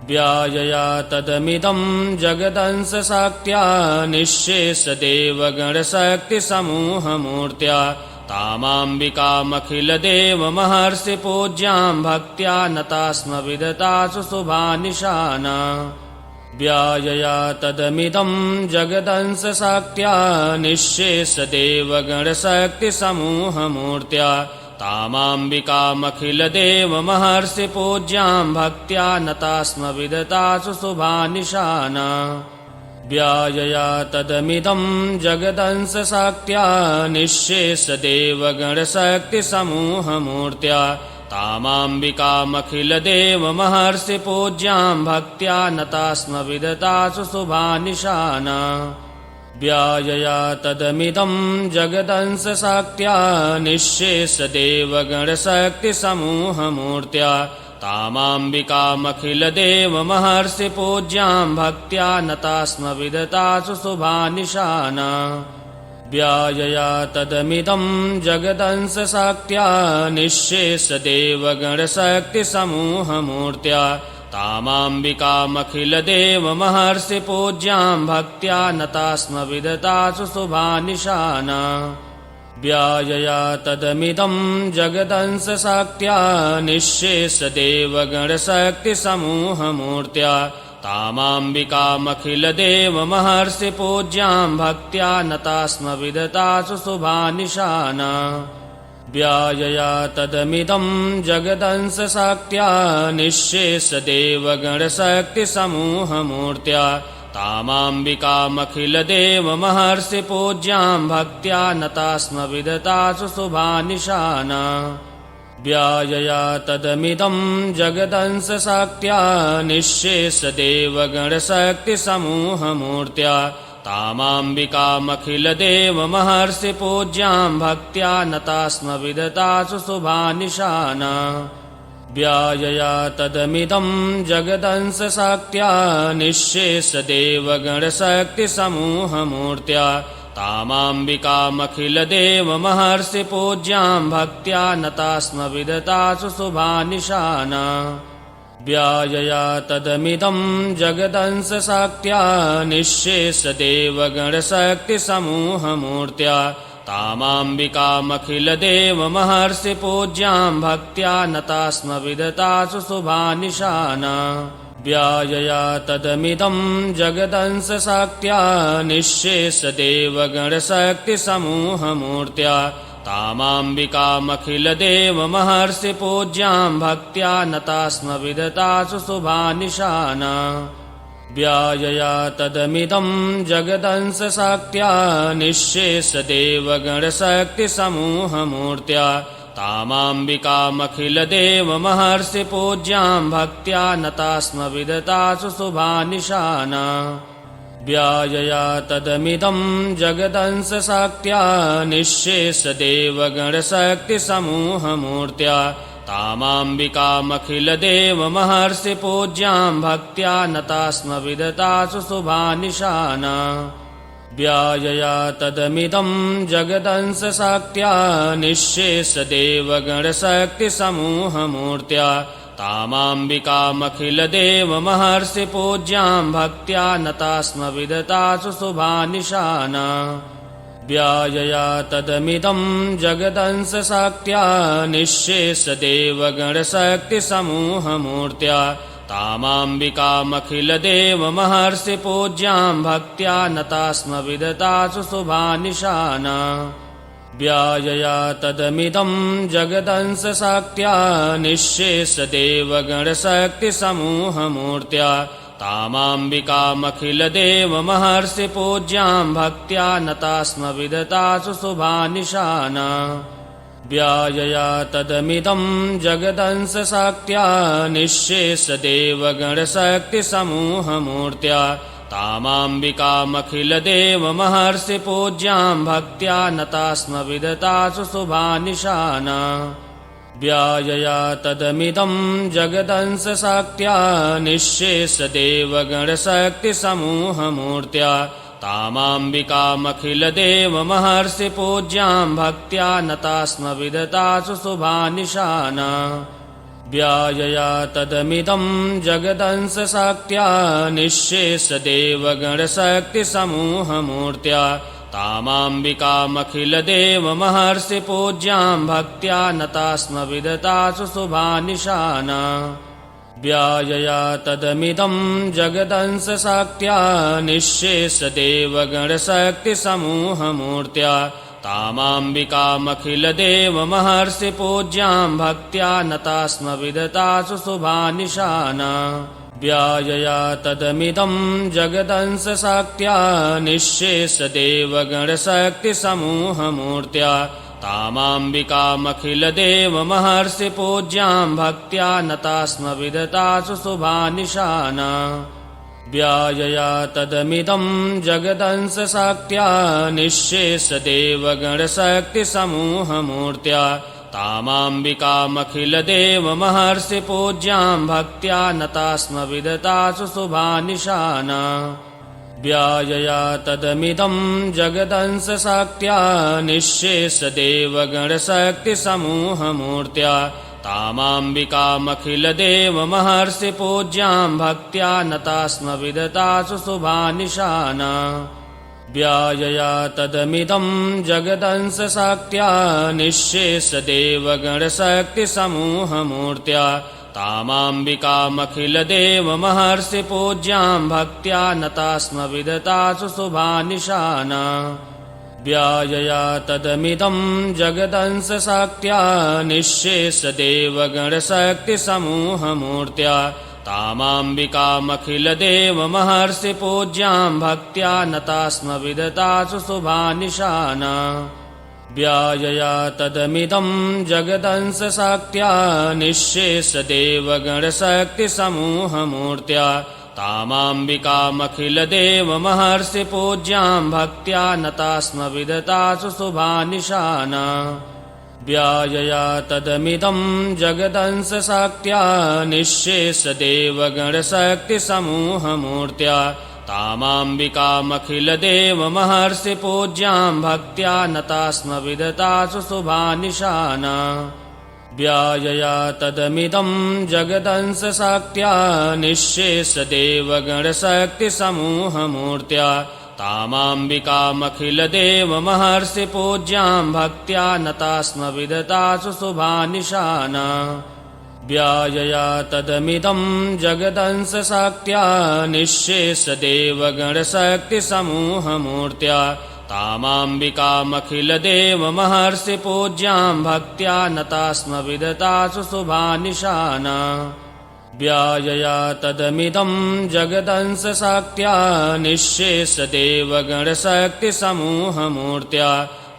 व्यायया तदमिदं जगदंश शक्त्या निःशेषदेवगणशक्तिसमूहमूर्त्या तामाम्बिकामखिलदेवमहर्षिपूज्यां भक्त्या नता स्म विदतासु शुभानिशाना। व्यायया तदमिदं जगदंश शक्त्या निःशेषदेवगणशक्तिसमूहमूर्त्या तामाम्बिकामखिलदेवमहर्षिपूज्यां भक्त्या नता स्म विदतासु शुभानिशाना। व्यायया तदमिदं जगदंश शक्त्या निःशेषदेवगणशक्तिसमूहमूर्त्या तामाम्बिकामखिलदेवमहर्षिपूज्यां भक्त्या नता स्म विदतासु शुभानिशाना। व्यायया तदमिदं जगदंश शक्त्या निःशेषदेवगणशक्तिसमूहमूर्त्या तामाम्बिकामखिलदेवमहर्षिपूज्यां भक्त्या नता स्म विदतासु शुभानिशाना। व्यायया तदमिदं जगदंश शक्त्या निःशेषदेवगणशक्तिसमूहमूर्त्या तामाम्बिकामखिलदेवमहर्षिपूज्यां भक्त्या नता स्म विदतासु शुभानिशाना। व्यायया तदमिदं जगदंश शक्त्या निःशेषदेवगणशक्तिसमूहमूर्त्या तामाम्बिकामखिलदेवमहर्षिपूज्यां भक्त्या नता स्म विदतासु शुभानिशाना। व्यायया तदमिदं जगदंश शक्त्या निःशेषदेवगणशक्तिसमूहमूर्त्या तामाम्बिकामखिलदेवमहर्षिपूज्यां भक्त्या नता स्म विदतासु शुभानिशाना। व्यायया तदमिदं जगदंश शक्त्या निःशेषदेवगणशक्तिसमूहमूर्त्या तामाम्बिकामखिलदेवमहर्षिपूज्यां भक्त्या नता स्म विदतासु शुभानिशाना। व्यायया तदमिदं जगदंश शक्त्या निःशेषदेवगणशक्तिसमूहमूर्त्या तामाम्बिकामखिलदेवमहर्षिपूज्यां भक्त्या नता स्म विदतासु शुभानिशाना। व्यायया तदमिदं जगदंश शक्त्या निःशेषदेवगणशक्तिसमूहमूर्त्या तामाम्बिकामखिलदेवमहर्षिपूज्यां भक्त्या नता स्म विदतासु शुभानिशाना। व्यायया तदमिदं जगदंश शक्त्या निःशेषदेवगणशक्तिसमूहमूर्त्या तामाम्बिकामखिलदेवमहर्षिपूज्यां भक्त्या नता स्म विदतासु शुभानिशाना। व्यायया तदमिदं जगदंश शक्त्या निःशेषदेवगणशक्तिसमूहमूर्त्या तामाम्बिकामखिलदेवमहर्षिपूज्यां भक्त्या नता स्म विदतासु शुभानिशाना। व्यायया तदमिदं जगदंश शक्त्या निःशेषदेवगणशक्तिसमूहमूर्त्या तामाम्बिकामखिलदेवमहर्षिपूज्यां भक्त्या नता स्म विदतासु शुभानिशाना। व्यायया तदमिदं जगदंश शक्त्या निःशेषदेवगणशक्तिसमूहमूर्त्या तामाम्बिकामखिलदेवमहर्षिपूज्यां भक्त्या नता स्म विदतासु शुभानिशाना। व्यायया तदमिदं जगदंश शक्त्या निःशेषदेवगणशक्तिसमूहमूर्त्या तामाम्बिकामखिलदेवमहर्षिपूज्यां भक्त्या नता स्म विदतासु शुभानिशाना। व्यायया तदमिदं जगदंश शक्त्या निःशेषदेवगणशक्तिसमूहमूर्त्या तामाम्बिकामखिलदेवमहर्षिपूज्यां भक्त्या नता स्म विदतासु शुभानिशाना। व्यायया तदमिदं जगदंश शक्त्या निःशेषदेवगणशक्तिसमूहमूर्त्या तामाम्बिकामखिलदेवमहर्षिपूज्यां भक्त्या नता स्म विदतासु शुभानिशाना। व्यायया तदमिदं जगदंश शक्त्या निःशेषदेवगणशक्तिसमूहमूर्त्या तामाम्बिकामखिलदेवमहर्षिपूज्यां भक्त्या नता स्म विदतासु शुभानिशाना। व्यायया तदमिदं जगदंशशक्त्या निःशेषदेवगणशक्तिसमूहमूर्त्या तामाम्बिकामखिलदेवमहर्षिपूज्यां भक्त्या नता स्म विदतासु शुभानिशाना व्यायया तदमिदं जगदंशशक्त्या निःशेषदेवगणशक्तिसमूहमूर्त्या तामाम्बिकामखिलदेवमहर्षिपूज्यां भक्त्या नता स्म विदतासु शुभानिशाना व्यायया तदमिदं जगदंशशक्त्या निःशेषदेवगणशक्तिसमूहमूर्त्या तामाम्बिकामखिलदेवमहर्षिपूज्यां भक्त्या नता स्म विदतासु शुभानिशाना व्यायया तदमिदं जगदंशशक्त्या निःशेषदेवगणशक्तिसमूहमूर्त्या तामाम्बिकामखिलदेवमहर्षिपूज्यां भक्त्या नता स्म विदतासु शुभानिशाना व्यायया तदमिदं जगदंशशक्त्या निःशेषदेवगणशक्तिसमूहमूर्त्या तामाम्बिकामखिलदेवमहर्षिपूज्यां भक्त्या नता स्म विदतासु शुभानिशाना व्यायया तदमिदं जगदंशशक्त्या निःशेषदेवगणशक्तिसमूहमूर्त्या तामाम्बिकामखिलदेवमहर्षिपूज्यां भक्त्या नता स्म विदतासु शुभानिशाना व्यायया तदमिदं जगदंशशक्त्या निःशेषदेवगणशक्तिसमूहमूर्त्या तामाम्बिकामखिलदेवमहर्षिपूज्यां भक्त्या नता स्म विदतासु शुभानिशाना व्यायया तदमिदं जगदंशशक्त्या निःशेषदेवगणशक्तिसमूहमूर्त्या तामाम्बिकामखिलदेवमहर्षिपूज्यां भक्त्या नता स्म विदतासु शुभानिशाना व्यायया तदमिदं जगदंशशक्त्या निःशेषदेवगणशक्तिसमूहमूर्त्या तामाम्बिकामखिलदेवमहर्षिपूज्यां भक्त्या नता स्म विदतासु शुभानिशाना व्यायया तदमिदं जगदंशशक्त्या निःशेषदेवगणशक्तिसमूहमूर्त्या तामाम्बिकामखिलदेवमहर्षिपूज्यां भक्त्या नता स्म विदतासु शुभानिशाना व्यायया तदमिदं जगदंशशक्त्या निःशेषदेवगणशक्तिसमूहमूर्त्या तामाम्बिकामखिलदेवमहर्षिपूज्यां भक्त्या नता स्म विदतासु शुभानिशाना व्यायया तदमिदं जगदंशशक्त्या निःशेषदेवगणशक्तिसमूहमूर्त्या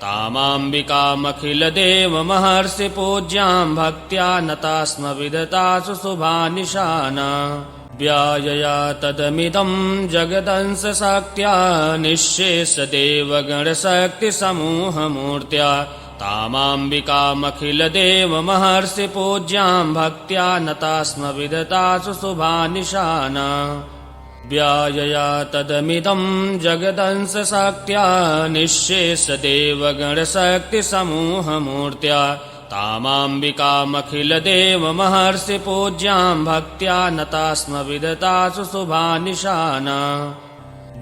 तामाम्बिकामखिलदेवमहर्षिपूज्यां भक्त्या नता स्म विदतासु शुभानिशाना व्यायया तदमिदं जगदंशशक्त्या निःशेषदेवगणशक्तिसमूहमूर्त्या तामाम्बिकामखिलदेवमहर्षिपूज्यां भक्त्या नता स्म विदतासु शुभानिशाना व्यायया तदमिदं जगदंशशक्त्या निःशेषदेवगणशक्तिसमूहमूर्त्या तामाम्बिकामखिलदेवमहर्षिपूज्यां भक्त्या नता स्म विदतासु शुभानिशाना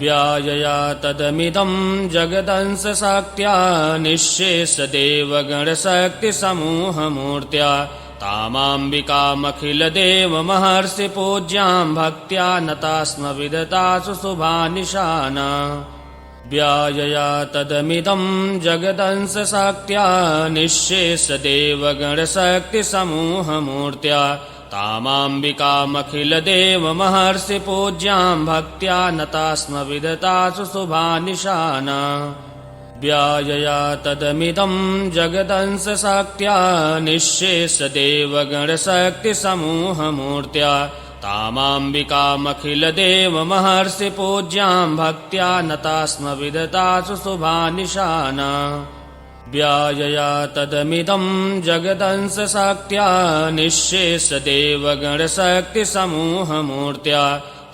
व्यायया तदमिदं जगदंशशक्त्या निःशेषदेवगणशक्तिसमूहमूर्त्या तामाम्बिकामखिलदेवमहर्षिपूज्यां भक्त्या नता स्म विदतासु शुभानिशाना व्यायया तदमिदं जगदंशशक्त्या निःशेषदेवगणशक्तिसमूहमूर्त्या तामाम्बिकामखिलदेवमहर्षिपूज्यां भक्त्या नता स्म विदतासु शुभानिशाना व्यायया तदमिदं जगदंशशक्त्या निःशेषदेवगणशक्तिसमूहमूर्त्या तामाम्बिकामखिलदेवमहर्षिपूज्यां भक्त्या नता स्म विदतासु शुभानिशाना व्यायया तदमिदं जगदंशशक्त्या निःशेषदेवगणशक्तिसमूहमूर्त्या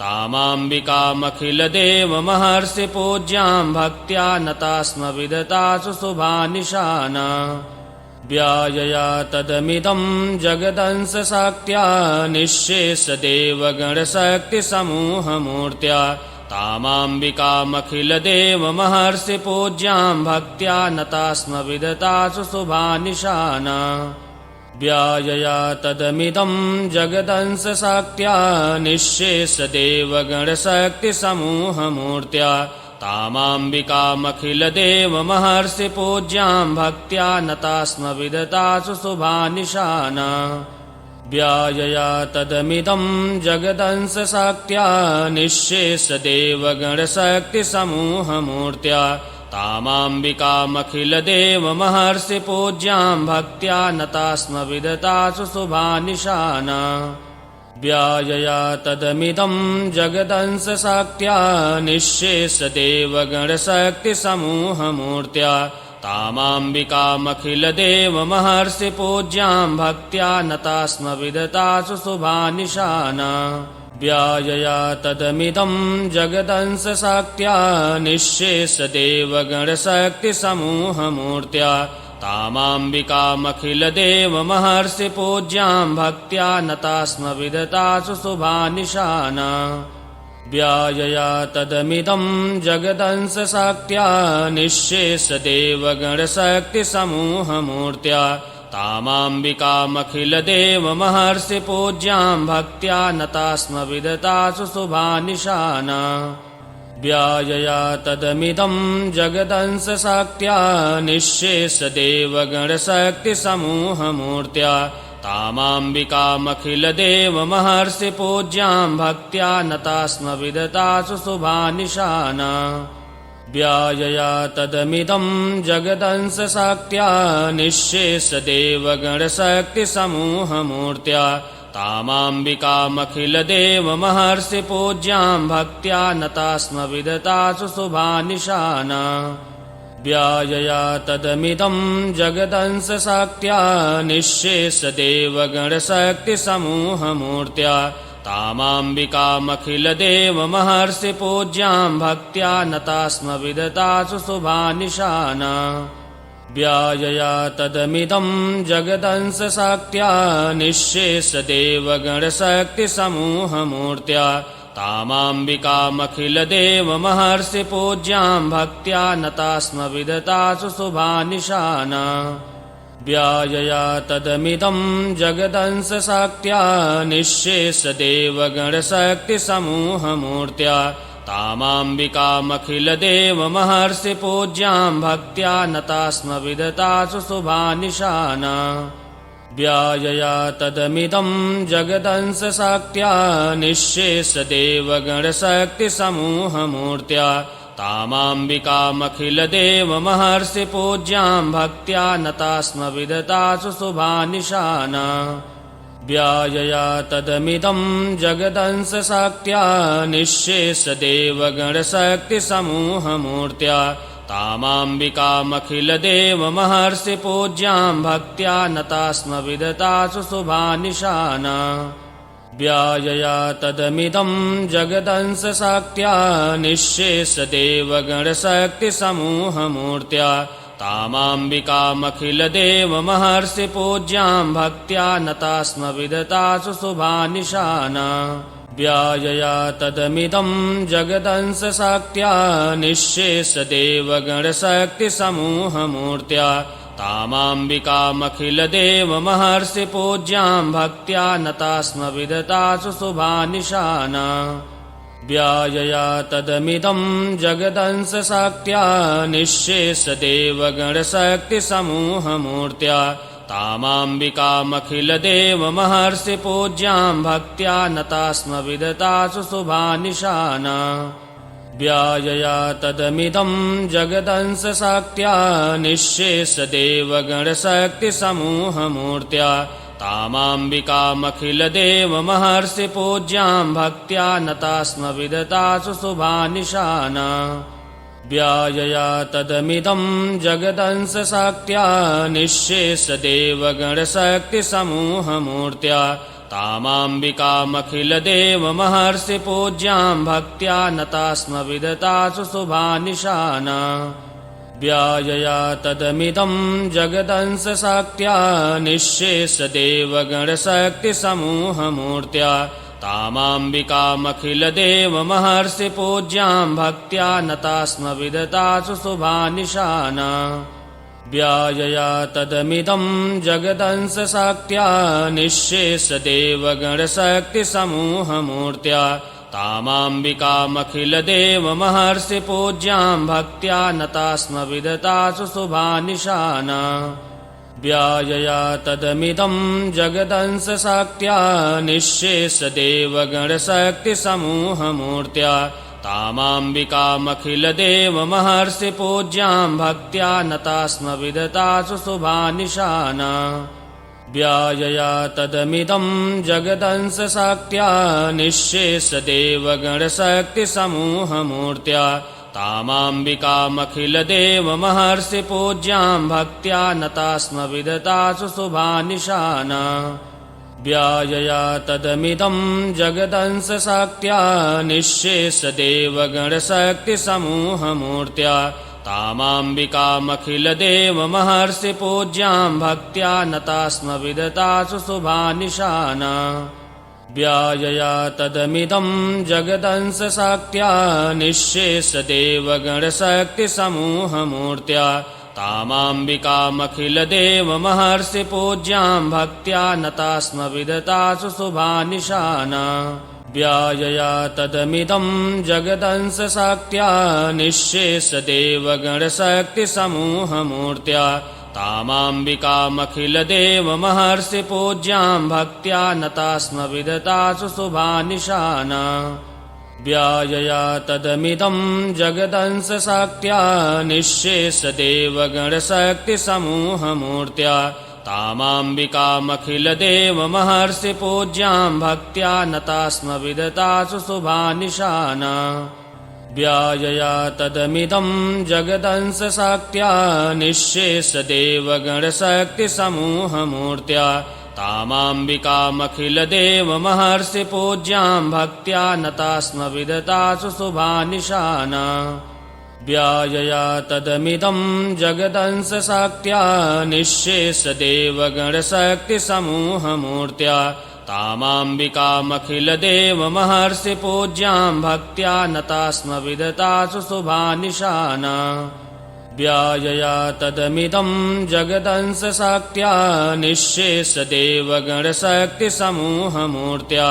तामाम्बिकामखिलदेवमहर्षिपूज्यां भक्त्या नता स्म विदतासु शुभानिशाना व्यायया तदमिदं जगदंशशक्त्या निःशेषदेवगणशक्तिसमूहमूर्त्या तामाम्बिकामखिलदेवमहर्षिपूज्यां भक्त्या नता स्म विदतासु शुभानिशाना व्यायया तदमिदं जगदंशशक्त्या निःशेषदेवगणशक्तिसमूहमूर्त्या तामाम्बिकामखिलदेवमहर्षिपूज्यां भक्त्या नता स्म विदतासु शुभानिशाना व्यायया तदमिदं जगदंशशक्त्या निःशेषदेवगणशक्तिसमूहमूर्त्या तामाम्बिकामखिलदेवमहर्षिपूज्यां भक्त्या नता स्म विदतासु शुभानिशाना व्यायया तदमिदं जगदंशशक्त्या निःशेषदेवगणशक्तिसमूहमूर्त्या तामाम्बिकामखिलदेवमहर्षिपूज्यां भक्त्या नता स्म विदतासु शुभानिशाना व्यायया तदमिदं जगदंशशक्त्या निःशेषदेवगणशक्तिसमूहमूर्त्या तामाम्बिकामखिलदेवमहर्षिपूज्यां भक्त्या नता स्म विदतासु शुभानिशाना व्यायया तदमिदं जगदंशशक्त्या निःशेषदेवगणशक्तिसमूहमूर्त्या तामाम्बिकामखिलदेवमहर्षिपूज्यां भक्त्या नता स्म विदतासु शुभानिशाना व्यायया तदमिदं जगदंशशक्त्या निःशेषदेवगणशक्तिसमूहमूर्त्या तामाम्बिकामखिलदेवमहर्षिपूज्यां भक्त्या नता स्म विदतासु शुभानिशाना व्यायया तदमिदं जगदंशशक्त्या निःशेषदेवगणशक्तिसमूहमूर्त्या तामाम्बिकामखिलदेवमहर्षिपूज्यां भक्त्या नता स्म विदतासु शुभानिशाना व्यायया तदमिदं जगदंशशक्त्या निःशेषदेवगणशक्तिसमूहमूर्त्या तामाम्बिकामखिलदेवमहर्षिपूज्यां भक्त्या नता स्म विदतासु शुभानिशाना व्यायया तदमिदं जगदंशशक्त्या निःशेषदेवगणशक्तिसमूहमूर्त्या तामाम्बिकामखिलदेवमहर्षिपूज्यां भक्त्या नता स्म विदतासु शुभानिशाना व्यायया तदमिदं जगदंशशक्त्या निःशेषदेवगणशक्तिसमूहमूर्त्या तामाम्बिकामखिलदेवमहर्षिपूज्यां भक्त्या नता स्म विदतासु शुभानिशाना व्यायया तदमिदं जगदंशशक्त्या निःशेषदेवगणशक्तिसमूहमूर्त्या तामाम्बिकामखिलदेवमहर्षिपूज्यां भक्त्या नता स्म विदतासु शुभानिशाना व्यायया तदमिदं जगदंशशक्त्या निःशेषदेवगणशक्तिसमूहमूर्त्या तामाम्बिकामखिलदेवमहर्षिपूज्यां भक्त्या नता स्म विदतासु शुभानिशाना व्यायया तदमिदं जगदंशशक्त्या निःशेषदेवगणशक्तिसमूहमूर्त्या तामाम्बिकामखिलदेवमहर्षिपूज्यां भक्त्या नता स्म विदतासु शुभानिशाना व्यायया तदमिदं जगदंशशक्त्या निःशेषदेवगणशक्तिसमूहमूर्त्या तामाम्बिकामखिलदेवमहर्षिपूज्यां भक्त्या नता स्म विदतासु शुभानिशाना व्यायया तदमिदं जगदंशशक्त्या निःशेषदेवगणशक्तिसमूहमूर्त्या तामाम्बिकामखिलदेवमहर्षिपूज्यां भक्त्या नता स्म विदतासु शुभानिशाना व्यायया तदमिदं जगदंशशक्त्या निःशेषदेवगणशक्तिसमूहमूर्त्या तामाम्बिकामखिलदेवमहर्षिपूज्यां भक्त्या नता स्म विदतासु शुभानिशाना व्यायया तदमिदं जगदंशशक्त्या निःशेषदेवगणशक्तिसमूहमूर्त्या तामाम्बिकामखिलदेवमहर्षिपूज्यां भक्त्या नता स्म विदतासु शुभानिशाना व्यायया तदमिदं जगदंशशक्त्या निःशेषदेवगणशक्तिसमूहमूर्त्या तामाम्बिकामखिलदेवमहर्षिपूज्यां भक्त्या नता स्म विदतासु शुभानिशाना व्यायया तदमिदं जगदंशशक्त्या निःशेषदेवगणशक्तिसमूहमूर्त्या तामाम्बिकामखिलदेवमहर्षिपूज्यां भक्त्या नता स्म विदतासु शुभानिशाना व्यायया तदमिदं जगदंशशक्त्या निःशेषदेवगणशक्तिसमूहमूर्त्या तामाम्बिकामखिलदेवमहर्षिपूज्यां भक्त्या नता स्म विदतासु शुभानिशाना व्यायया तदमिदं जगदंशशक्त्या निःशेषदेवगणशक्तिसमूहमूर्त्या तामाम्बिकामखिलदेवमहर्षिपूज्यां भक्त्या नता स्म विदतासु शुभानिशाना व्यायया तदमिदं जगदंशशक्त्या निःशेषदेवगणशक्तिसमूहमूर्त्या तामाम्बिकामखिलदेवमहर्षिपूज्यां भक्त्या नता स्म विदतासु शुभानिशाना व्यायया तदमिदं जगदंशशक्त्या निःशेषदेवगणशक्तिसमूहमूर्त्या तामाम्बिकामखिलदेवमहर्षिपूज्यां भक्त्या नता स्म विदतासु शुभानिशाना व्यायया तदमिदं जगदंशशक्त्या निःशेषदेवगणशक्तिसमूहमूर्त्या तामाम्बिकामखिलदेवमहर्षिपूज्यां भक्त्या नता स्म विदतासु शुभानिशाना व्यायया तदमिदं जगदंशशक्त्या निःशेषदेवगणशक्तिसमूहमूर्त्या तामाम्बिकामखिलदेवमहर्षिपूज्यां भक्त्या नता स्म विदतासु शुभानिशाना व्यायया तदमिदं जगदंशशक्त्या निःशेषदेवगणशक्तिसमूहमूर्त्या तामाम्बिकामखिलदेवमहर्षिपूज्यां भक्त्या नता स्म विदतासु शुभानिशाना व्यायया तदमिदं जगदंशशक्त्या निःशेषदेवगणशक्तिसमूहमूर्त्या तामाम्बिकामखिलदेवमहर्षिपूज्यां भक्त्या नता स्म विदतासु शुभानिशाना व्यायया तदमिदं जगदंशशक्त्या निःशेषदेवगणशक्तिसमूहमूर्त्या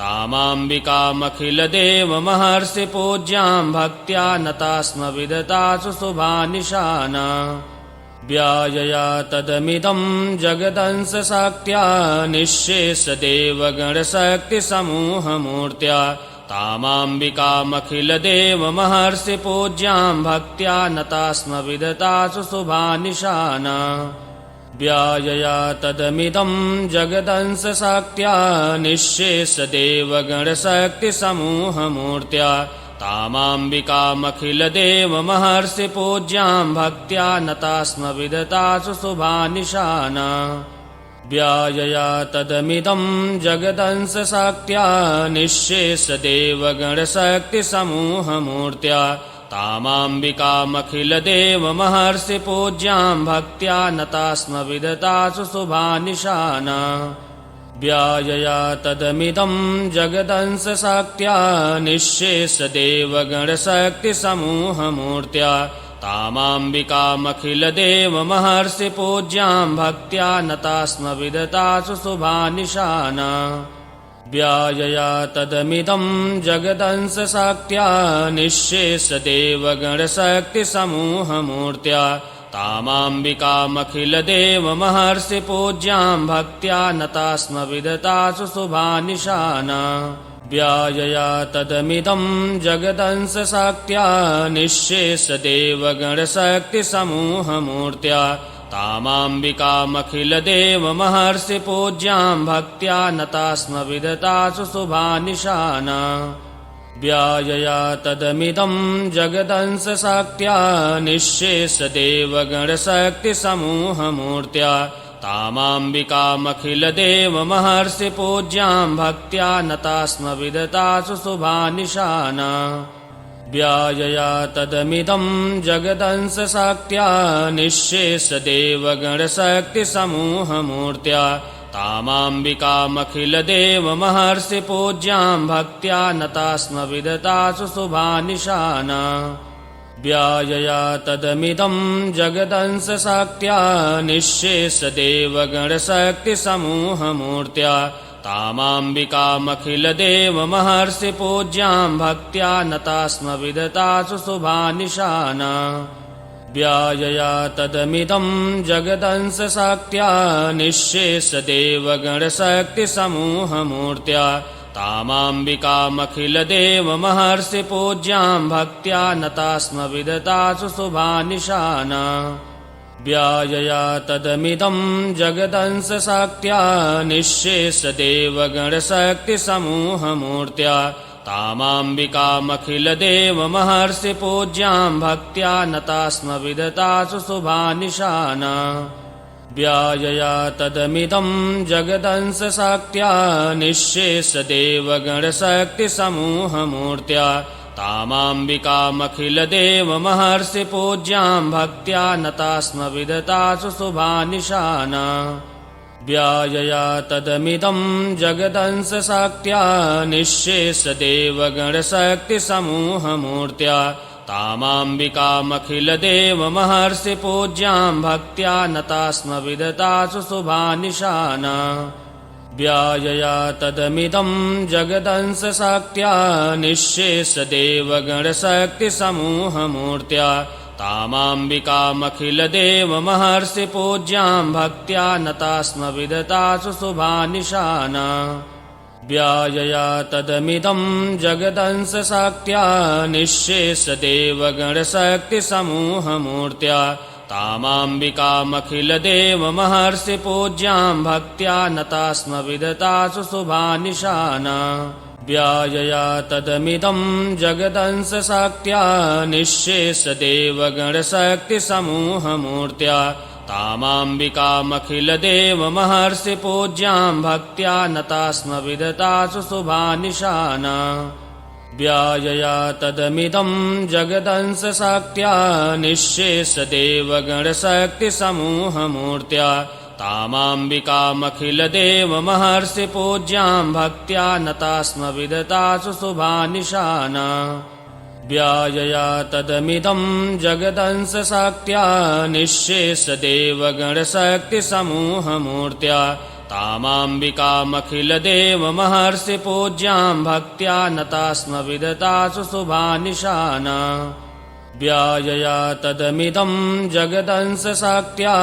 तामाम्बिकामखिलदेवमहर्षिपूज्यां भक्त्या नता स्म विदतासु शुभानिशाना व्यायया तदमिदं जगदंशशक्त्या निःशेषदेवगणशक्तिसमूहमूर्त्या तामाम्बिकामखिलदेवमहर्षिपूज्यां भक्त्या नता स्म विदतासु शुभानिशाना व्यायया तदमिदं जगदंशशक्त्या निःशेषदेवगणशक्तिसमूहमूर्त्या तामाम्बिकामखिलदेवमहर्षिपूज्यां भक्त्या नता स्म विदतासु शुभानिशाना व्यायया तदमिदं जगदंशशक्त्या निःशेषदेवगणशक्तिसमूहमूर्त्या तामाम्बिकामखिलदेवमहर्षिपूज्यां भक्त्या नता स्म विदतासु शुभानिशाना व्यायया तदमिदं जगदंशशक्त्या निःशेषदेवगणशक्तिसमूहमूर्त्या तामाम्बिकामखिलदेवमहर्षिपूज्यां भक्त्या नता स्म विदतासु शुभानिशाना व्यायया तदमिदं जगदंशशक्त्या निःशेषदेवगणशक्तिसमूहमूर्त्या तामाम्बिकामखिलदेवमहर्षिपूज्यां भक्त्या नता स्म विदतासु शुभानिशाना व्यायया तदमिदं जगदंशशक्त्या निःशेषदेवगणशक्तिसमूहमूर्त्या तामाम्बिकामखिलदेवमहर्षिपूज्यां भक्त्या नता स्म विदतासु शुभानिशाना व्यायया तदमिदं जगदंशशक्त्या निःशेषदेवगणशक्तिसमूहमूर्त्या तामाम्बिकामखिलदेवमहर्षिपूज्यां भक्त्या नता स्म विदतासु शुभानिशाना व्यायया तदमिदं जगदंशशक्त्या निःशेषदेवगणशक्तिसमूहमूर्त्या तामाम्बिकामखिलदेवमहर्षिपूज्यां भक्त्या नता स्म विदतासु शुभानिशाना व्यायया तदमिदं जगदंशशक्त्या निःशेषदेवगणशक्तिसमूहमूर्त्या तामाम्बिकामखिलदेवमहर्षिपूज्यां भक्त्या नता स्म विदतासु शुभानिशाना व्यायया तदमिदं जगदंशशक्त्या निःशेषदेवगणशक्तिसमूहमूर्त्या तामाम्बिकामखिलदेवमहर्षिपूज्यां भक्त्या नता स्म विदतासु शुभानिशाना व्यायया तदमिदं जगदंशशक्त्या निःशेषदेवगणशक्तिसमूहमूर्त्या तामाम्बिकामखिलदेवमहर्षिपूज्यां भक्त्या नता स्म विदतासु शुभानिशाना व्यायया तदमिदं जगदंशशक्त्या निःशेषदेवगणशक्तिसमूहमूर्त्या तामाम्बिकामखिलदेवमहर्षिपूज्यां भक्त्या नता स्म विदतासु शुभानिशाना व्यायया तदमिदं जगदंशशक्त्या निःशेषदेवगणशक्तिसमूहमूर्त्या तामाम्बिकामखिलदेवमहर्षिपूज्यां भक्त्या नता स्म विदतासु शुभानिशाना व्यायया तदमिदं जगदंशशक्त्या निःशेषदेवगणशक्तिसमूहमूर्त्या तामाम्बिकामखिलदेवमहर्षिपूज्यां भक्त्या नता स्म विदतासु शुभानिशाना व्यायया तदमिदं जगदंशशक्त्या निःशेषदेवगणशक्तिसमूहमूर्त्या तामाम्बिकामखिलदेवमहर्षिपूज्यां भक्त्या नता स्म विदतासु शुभानिशाना व्यायया तदमिदं जगदंशशक्त्या निःशेषदेवगणशक्तिसमूहमूर्त्या तामाम्बिकामखिलदेवमहर्षिपूज्यां भक्त्या नता स्म विदतासु शुभानिशाना व्यायया तदमिदं जगदंशशक्त्या निःशेषदेवगणशक्तिसमूहमूर्त्या तामाम्बिकामखिलदेवमहर्षिपूज्यां भक्त्या नता स्म विदतासु शुभानिशाना व्यायया तदमिदं जगदंशशक्त्या निःशेषदेवगणशक्तिसमूहमूर्त्या तामाम्बिकामखिलदेवमहर्षिपूज्यां भक्त्या नता स्म विदतासु शुभानिशाना व्यायया तदमिदं जगदंशशक्त्या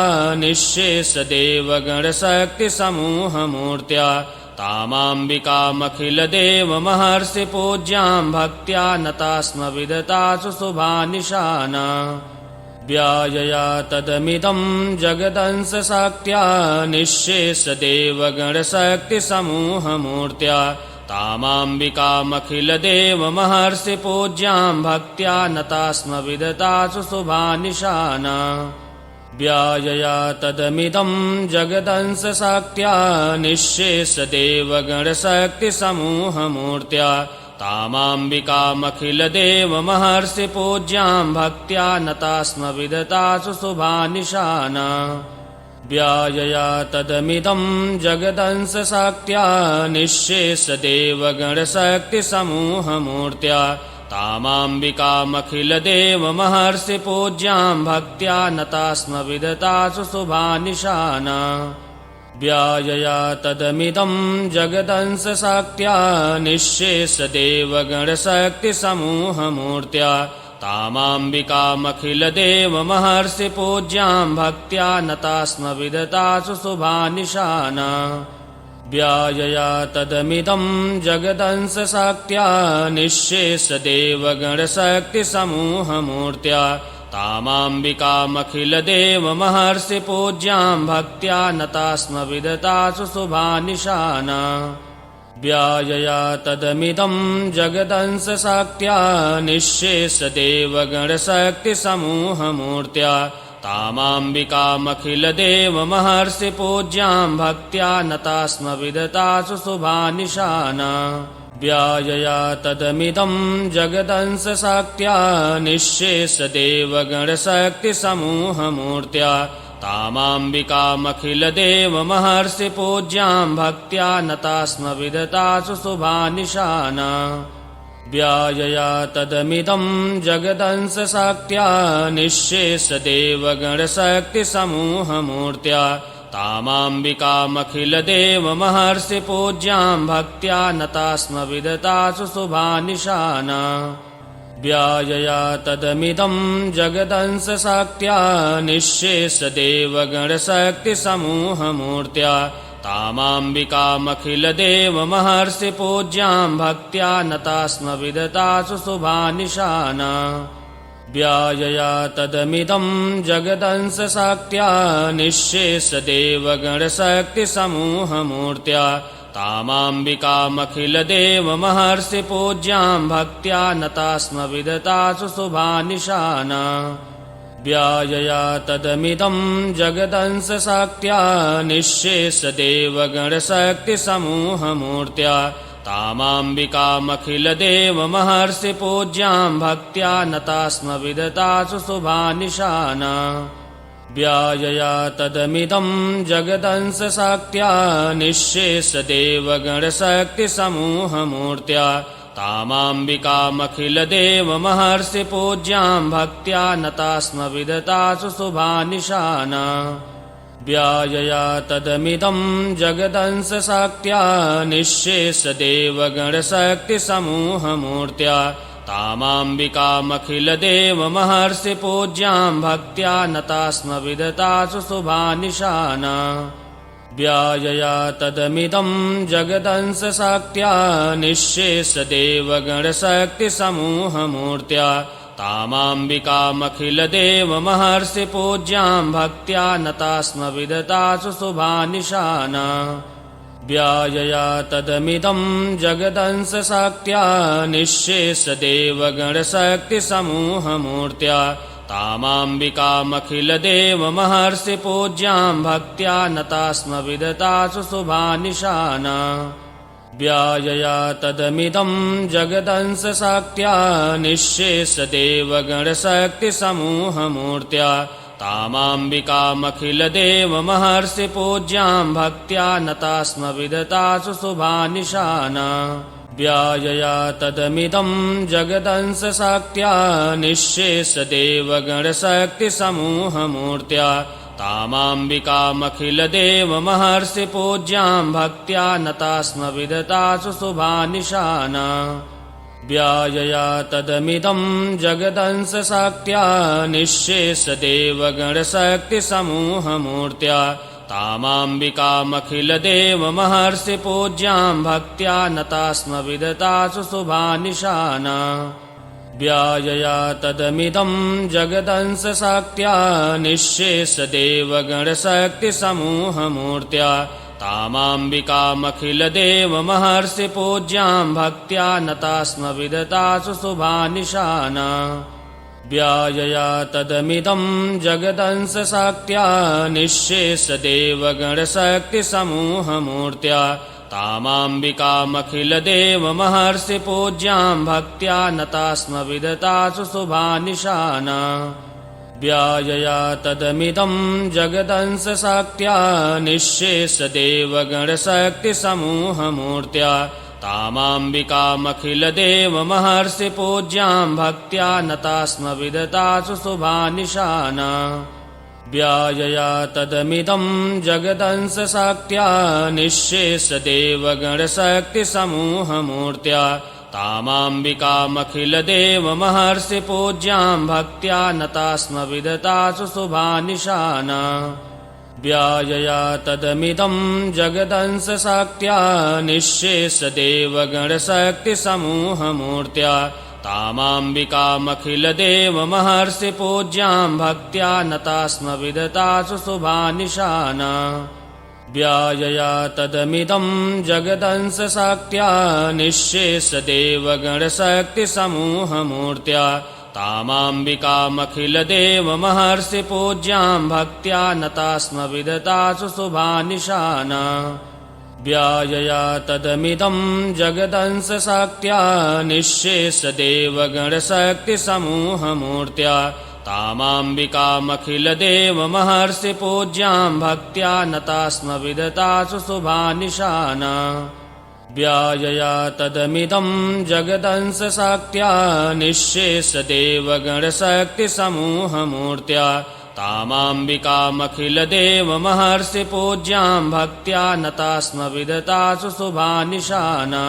निःशेषदेवगणशक्तिसमूहमूर्त्या तामाम्बिकामखिलदेवमहर्षिपूज्यां भक्त्या नता स्म विदतासु शुभानिशाना व्यायया तदमिदं जगदंशशक्त्या निःशेषदेवगणशक्तिसमूहमूर्त्या तामाम्बिकामखिलदेवमहर्षिपूज्यां भक्त्या नता स्म विदतासु शुभानिशाना व्यायया तदमिदं जगदंशशक्त्या निःशेषदेवगणशक्तिसमूहमूर्त्या तामाम्बिकामखिलदेवमहर्षिपूज्यां भक्त्या नता स्म विदतासु शुभानिशाना व्यायया तदमिदं जगदंशशक्त्या निःशेषदेवगणशक्तिसमूहमूर्त्या तामाम्बिकामखिलदेवमहर्षिपूज्यां भक्त्या नता स्म विदतासु शुभानिशाना व्यायया तदमिदं जगदंशशक्त्या निःशेषदेवगणशक्तिसमूहमूर्त्या तामाम्बिकामखिलदेवमहर्षिपूज्यां भक्त्या नता स्म विदतासु शुभानिशाना व्यायया तदमिदं जगदंशशक्त्या निःशेषदेवगणशक्तिसमूहमूर्त्या तामाम्बिकामखिलदेवमहर्षिपूज्यां भक्त्या नता स्म विदतासु शुभानिशाना व्यायया तदमिदं जगदंशशक्त्या निःशेषदेवगणशक्तिसमूहमूर्त्या तामाम्बिकामखिलदेवमहर्षिपूज्यां भक्त्या नता स्म विदतासु शुभानिशाना व्यायया तदमिदं जगदंशशक्त्या निःशेषदेवगणशक्तिसमूहमूर्त्या तामाम्बिकामखिलदेवमहर्षिपूज्यां भक्त्या नता स्म विदतासु शुभानिशाना व्यायया तदमिदं जगदंशशक्त्या निःशेषदेवगणशक्तिसमूहमूर्त्या तामाम्बिकामखिलदेवमहर्षिपूज्यां भक्त्या नता स्म विदतासु शुभानिशाना व्यायया तदमिदं जगदंशशक्त्या निःशेषदेवगणशक्तिसमूहमूर्त्या तामाम्बिकामखिलदेवमहर्षिपूज्यां भक्त्या नता स्म विदतासु शुभानिशाना व्यायया तदमिदं जगदंशशक्त्या निःशेषदेवगणशक्तिसमूहमूर्त्या तामाम्बिकामखिलदेवमहर्षिपूज्यां भक्त्या नता स्म विदतासु शुभानिशाना व्यायया तदमिदं जगदंशशक्त्या निःशेषदेवगणशक्तिसमूहमूर्त्या तामाम्बिकामखिलदेवमहर्षिपूज्यां भक्त्या नता स्म विदतासु शुभानिशाना व्यायया तदमिदं जगदंशशक्त्या निःशेषदेवगणशक्तिसमूहमूर्त्या तामाम्बिकामखिलदेवमहर्षिपूज्यां भक्त्या नता स्म विदतासु शुभानिशाना व्यायया तदमिदं जगदंशशक्त्या निःशेषदेवगणशक्तिसमूहमूर्त्या तामाम्बिकामखिलदेवमहर्षिपूज्यां भक्त्या नता स्म विदतासु शुभानिशाना व्यायया तदमिदं जगदंशशक्त्या निःशेषदेवगणशक्तिसमूहमूर्त्या तामाम्बिकामखिलदेवमहर्षिपूज्यां भक्त्या नता स्म विदतासु शुभानिशाना व्यायया तदमिदं जगदंशशक्त्या निःशेषदेवगणशक्तिसमूहमूर्त्या तामाम्बिकामखिलदेवमहर्षिपूज्यां भक्त्या नता स्म विदतासु शुभानिशाना व्यायया तदमिदं जगदंशशक्त्या निःशेषदेवगणशक्तिसमूहमूर्त्या तामाम्बिकामखिलदेवमहर्षिपूज्यां भक्त्या नता स्म विदतासु शुभानिशाना व्यायया तदमिदं जगदंशशक्त्या निःशेषदेवगणशक्तिसमूहमूर्त्या तामाम्बिकामखिलदेवमहर्षिपूज्यां भक्त्या नता स्म विदतासु शुभानिशाना व्यायया तदमिदं जगदंशशक्त्या निःशेषदेवगणशक्तिसमूहमूर्त्या तामाम्बिकामखिलदेवमहर्षिपूज्यां भक्त्या नता स्म विदतासु शुभानिशाना व्यायया तदमिदं जगदंशशक्त्या निःशेषदेवगणशक्तिसमूहमूर्त्या तामाम्बिकामखिलदेवमहर्षिपूज्यां भक्त्या नता स्म विदतासु शुभानिशाना व्यायया तदमिदं जगदंशशक्त्या निःशेषदेवगणशक्तिसमूहमूर्त्या तामाम्बिकामखिलदेवमहर्षिपूज्यां भक्त्या नता स्म विदतासु शुभानिशाना व्यायया तदमिदं जगदंशशक्त्या निःशेषदेवगणशक्तिसमूहमूर्त्या तामाम्बिकामखिलदेवमहर्षिपूज्यां भक्त्या नता स्म विदतासु शुभानिशाना व्यायया तदमिदं जगदंशशक्त्या निःशेषदेवगणशक्तिसमूहमूर्त्या तामाम्बिकामखिलदेवमहर्षिपूज्यां भक्त्या नता स्म विदतासु शुभानिशाना व्यायया तदमिदं जगदंशशक्त्या निःशेषदेवगणशक्तिसमूहमूर्त्या तामाम्बिकामखिलदेवमहर्षिपूज्यां भक्त्या नता स्म विदतासु शुभानिशाना व्यायया तदमिदं जगदंशशक्त्या निःशेषदेवगणशक्तिसमूहमूर्त्या तामाम्बिकामखिलदेवमहर्षिपूज्यां भक्त्या नता स्म विदतासु शुभानिशाना व्यायया तदमिदं जगदंशशक्त्या निःशेषदेवगणशक्तिसमूहमूर्त्या तामाम्बिकामखिलदेवमहर्षिपूज्यां भक्त्या नता स्म विदतासु शुभानिशाना व्यायया तदमिदं जगदंशशक्त्या निःशेषदेवगणशक्तिसमूहमूर्त्या तामाम्बिकामखिलदेवमहर्षिपूज्यां भक्त्या नता स्म विदतासु शुभानिशाना।